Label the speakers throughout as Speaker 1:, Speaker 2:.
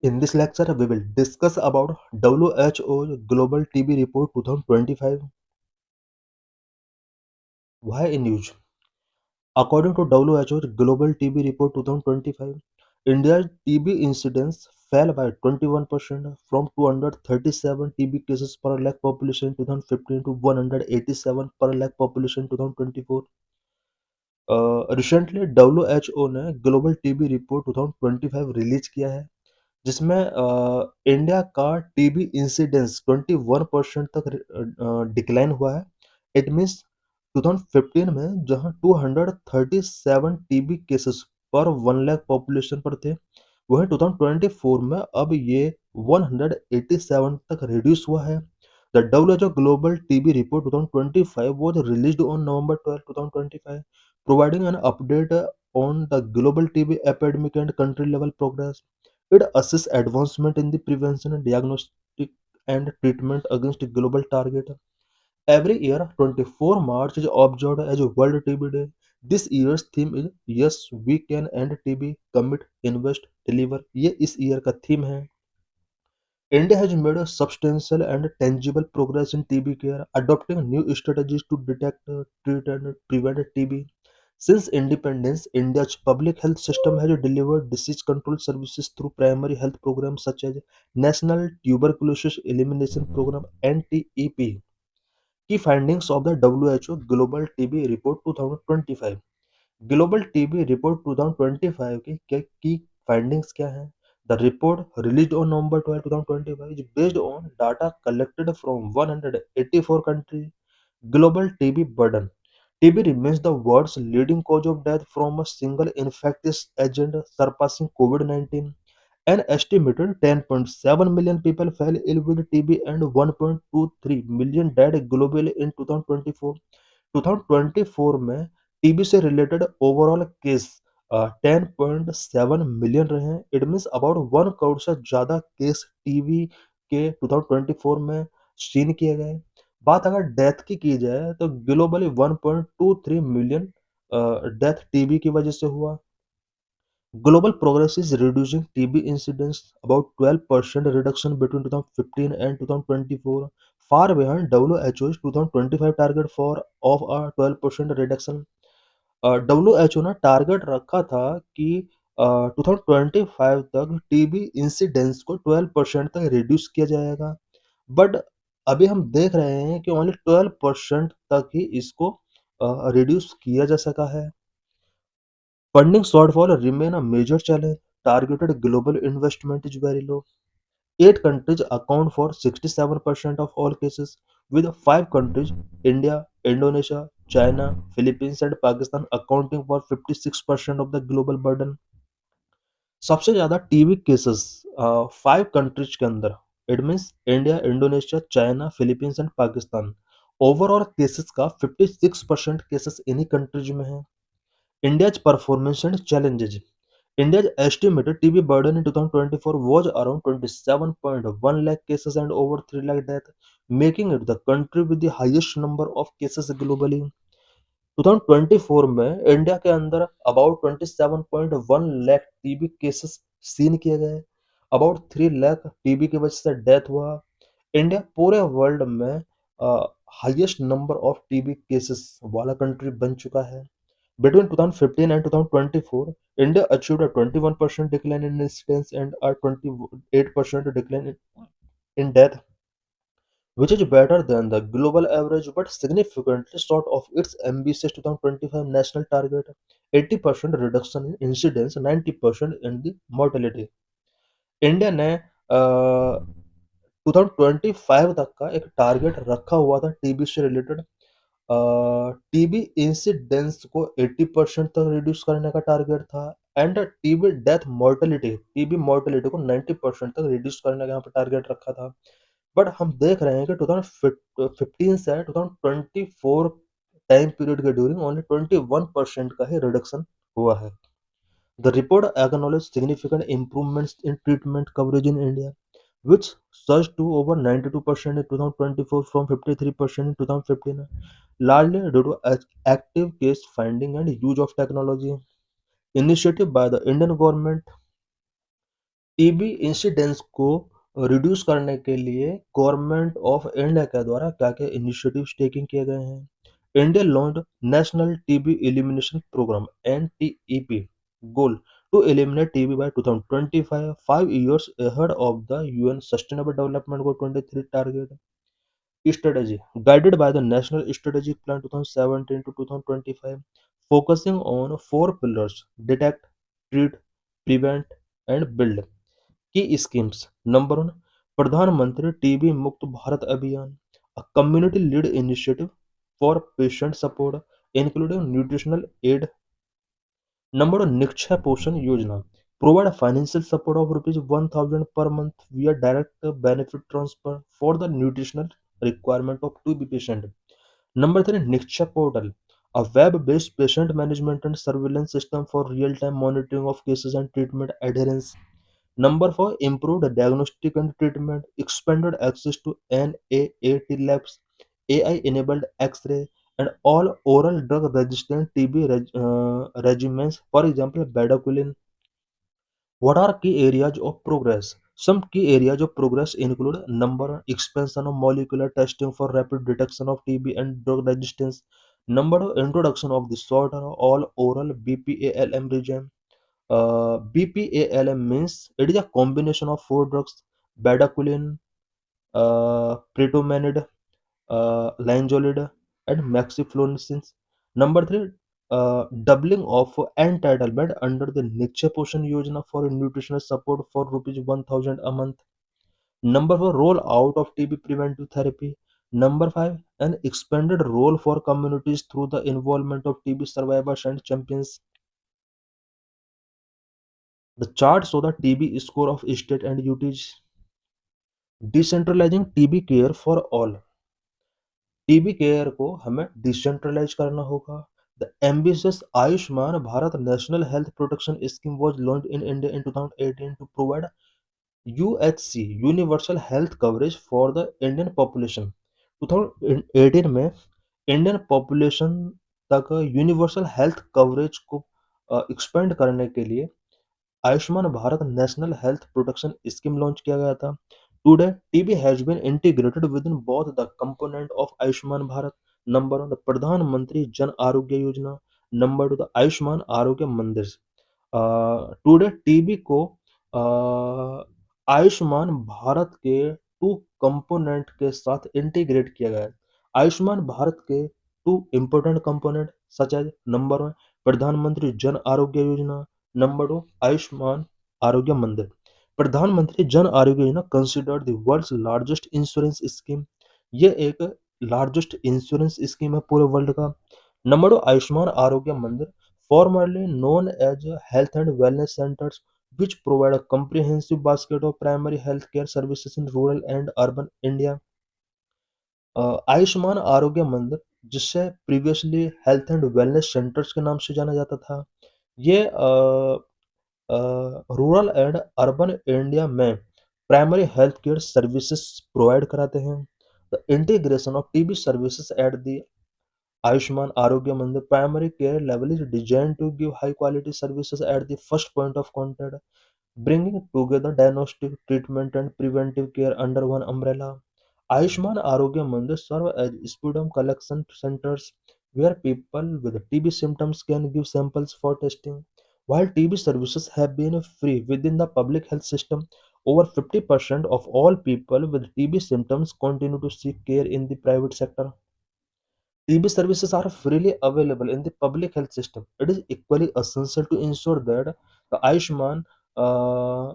Speaker 1: In this lecture, we will discuss about WHO's Global TB Report 2025. Why in news? According to WHO's Global TB Report 2025, India's TB incidence fell by 21% from 237 TB cases per lakh population in 2015 to 187 per lakh population in 2024. Recently, WHO ने global TB report 2025 release किया है जिसमें India का TB incidence 21% तक decline हुआ है। It means 2015 में जहां 237 टीबी केसेस पर 1 लाख पॉपुलेशन पर थे, वहीं 2024 में अब ये 187 तक रिड्यूस हुआ है। The WHO Global TB Report 2025 was released on November 12, 2025, providing an update on the global TB epidemic and country level progress. It assists advancement in the prevention, diagnostic, and treatment against global target. Every year, 24 March is observed as World TB Day. This year's theme is Yes, we can end TB, commit, invest, deliver. ये इस year का theme है। India has made a substantial and tangible progress in TB care, adopting new strategies to detect, treat, and prevent TB. Since independence, India's public health system has delivered disease control services through primary health programs such as National Tuberculosis Elimination Program (NTEP). Key findings of the WHO Global TB Report 2025. Global TB report 2025 की की findings क्या हैं? The report, released on November 12, 2025, is based on data collected from 184 countries. Global TB burden. TB remains the world's leading cause of death from a single infectious agent, surpassing COVID-19. An estimated 10.7 million people fell ill with TB and 1.23 million died globally in 2024. 2024 में TB से related overall case 10.7 million रहे हैं। It means about 1 crore से ज़्यादा case TB के 2024 में scene किए गए। बात अगर डेथ की जाए तो ग्लोबली 1.23 मिलियन डेथ टीबी की वजह से हुआ। Global progress is reducing TB incidence, about 12% reduction between 2015 and 2024, far behind WHO's 2025 target for of a 12% reduction. WHO ने टारगेट रखा था कि 2025 तक टीबी इंसिडेंस को 12% तक रिड्यूस किया जाएगा, बट अभी हम देख रहे हैं कि ओनली 12% तक ही इसको रिड्यूस किया जा सका है। Funding shortfall remain a major challenge. Targeted global investment is very low. 8 countries account for 67% of all cases, with 5 countries, India, Indonesia, China, Philippines and Pakistan accounting for 56% of the global burden. सबसे ज़्यादा TB cases 5 countries के अंदर, it means India, Indonesia, China, Philippines and Pakistan. Overall cases का 56% cases इन्हीं countries में है। India's performance and challenges. India's estimated TB burden in 2024 was around 27.1 lakh cases and over 3 lakh deaths, making it the country with the highest number of cases globally. 2024 में India के अंदर about 27.1 lakh TB cases seen किए गए, about 3 lakh TB की वजह से death हुआ। India पूरे वर्ल्ड में highest number of TB cases वाला कंट्री बन चुका है। Between 2015 and 2024, India achieved a 21% decline in incidence and a 28% decline in death, which is better than the global average but significantly short of its ambitious 2025 national target, 80% reduction in incidence, 90% in the mortality. India ने 2025 तक का एक target रखा हुआ था TB से related. TB incidence को 80% तक रिड्यूस करने का टारगेट था एंड टीबी मोर्टेलिटी को 90% तक रिड्यूस करने का यहाँ पर टारगेट रखा था। बट हम देख रहे हैं कि 2015 से 2024 टाइम पीरियड के ड्यूरिंग ओनली 21% का ही रिडक्शन हुआ है। The report acknowledged significant improvements in treatment coverage in India, which surged to over 92% in 2024 from 53% in 2015, largely due to active case finding and use of technology. Initiative by the Indian government, TB incidence को reduce करने के लिए government of India के द्वारा क्या-क्या initiatives taking किए गए हैं। India launched national TB elimination programme NTEP goal to eliminate TB by 2025, 5 years ahead of the UN Sustainable Development Goal 23 target. Strategy guided by the National Strategic Plan 2017 to 2025, focusing on four pillars: detect, treat, prevent, and build. की schemes number one, प्रधानमंत्री TB मुक्त भारत अभियान, a community led initiative for patient support including nutritional aid. Number one, Nikshay पोषण योजना, provide financial support of rupees 1000 per month via direct benefit transfer for the nutritional requirement of TB patient. Number three, Niksha portal, a web-based patient management and surveillance system for real-time monitoring of cases and treatment adherence. Number four, improved diagnostic and treatment, expanded access to NAAT labs, AI-enabled X-ray, and all oral drug-resistant TB regimens, for example, bedaquiline. What are key areas of progress? Some key areas of progress include number one, expansion of molecular testing for rapid detection of TB and drug resistance. Number two, introduction of the shorter all oral BPALM regime. BPALM means it is a combination of four drugs: bedaquiline, pretomanid, linezolid, and maxifloxacin. Number three, doubling of entitlement under the Nikshay Poshan Yojana for nutritional support for rupees 1000 a month. Number four, roll out of TB preventive therapy. Number five, an expanded role for communities through the involvement of TB survivors and champions. The chart show the TB score of state and UTs. Decentralizing TB care for all. TB care को हमें decentralize करना होगा. The ambitious Ayushman Bharat National Health Protection Scheme was launched in India in 2018 to provide UHC universal health coverage for the Indian population. 2018 में Indian population तक universal health coverage को expand करने के लिए Ayushman Bharat National Health Protection Scheme launch किया गया था. Today TB has been integrated within both the component of Ayushman Bharat. Number one, the प्रधानमंत्री जन आरोग्य योजना. नंबर टू, द आयुष्मान आरोग्य मंदिर. टुडे टीबी को आयुष्मान भारत के टू कंपोनेंट के साथ इंटीग्रेट किया गया है. आयुष्मान भारत के two important component such as number one, Pradhan Mantri Jan Arogya योजना. नंबर टू, आयुष्मान आरोग्य मंदिर. प्रधानमंत्री Jan Arogya Yojana considered the world's largest insurance scheme. ये एक लार्जेस्ट इंश्योरेंस स्कीम है पूरे वर्ल्ड का. नंबर टू, आयुष्मान आरोग्य मंदिर, formerly known as health and wellness centers, which provide a comprehensive basket of primary health care services in rural and urban India. Ayushman आरोग्य मंदिर, जिससे previously health and wellness centres के नाम से जाना जाता था, ये रूरल एंड अर्बन इंडिया में primary health care services provide कराते हैं. The integration of TB services at the Ayushman Arogya Mandir primary care level is designed to give high quality services at the first point of contact, bringing together diagnostic, treatment, and preventive care under one umbrella. Ayushman Arogya Mandir serve as sputum collection centers where people with TB symptoms can give samples for testing. While TB services have been free within the public health system, over 50% of all people with TB symptoms continue to seek care in the private sector. TB services are freely available in the public health system. It is equally essential to ensure that the Ayushman uh,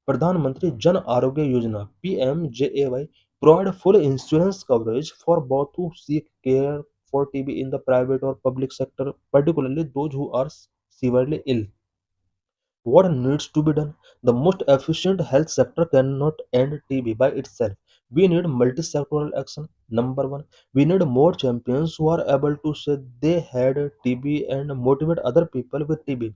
Speaker 1: Pradhan Mantri Jan Arogya Yojana (PMJAY) provide full insurance coverage for both who seek care for TB in the private or public sector, particularly those who are severely ill. What needs to be done? The most efficient health sector cannot end TB by itself. We need multi-sectoral action. Number one, we need more champions who are able to say they had TB and motivate other people with TB.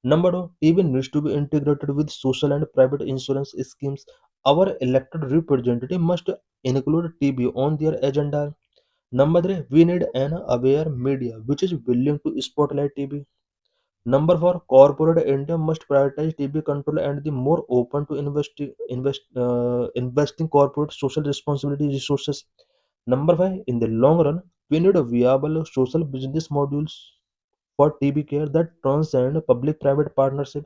Speaker 1: Number two, TB needs to be integrated with social and private insurance schemes. Our elected representative must include TB on their agenda. Number three, we need an aware media which is willing to spotlight TB. Number four, corporate India must prioritize TB control and the more open to investing corporate social responsibility resources. Number five, in the long run, we need a viable social business modules for TB care that transcend public-private partnership.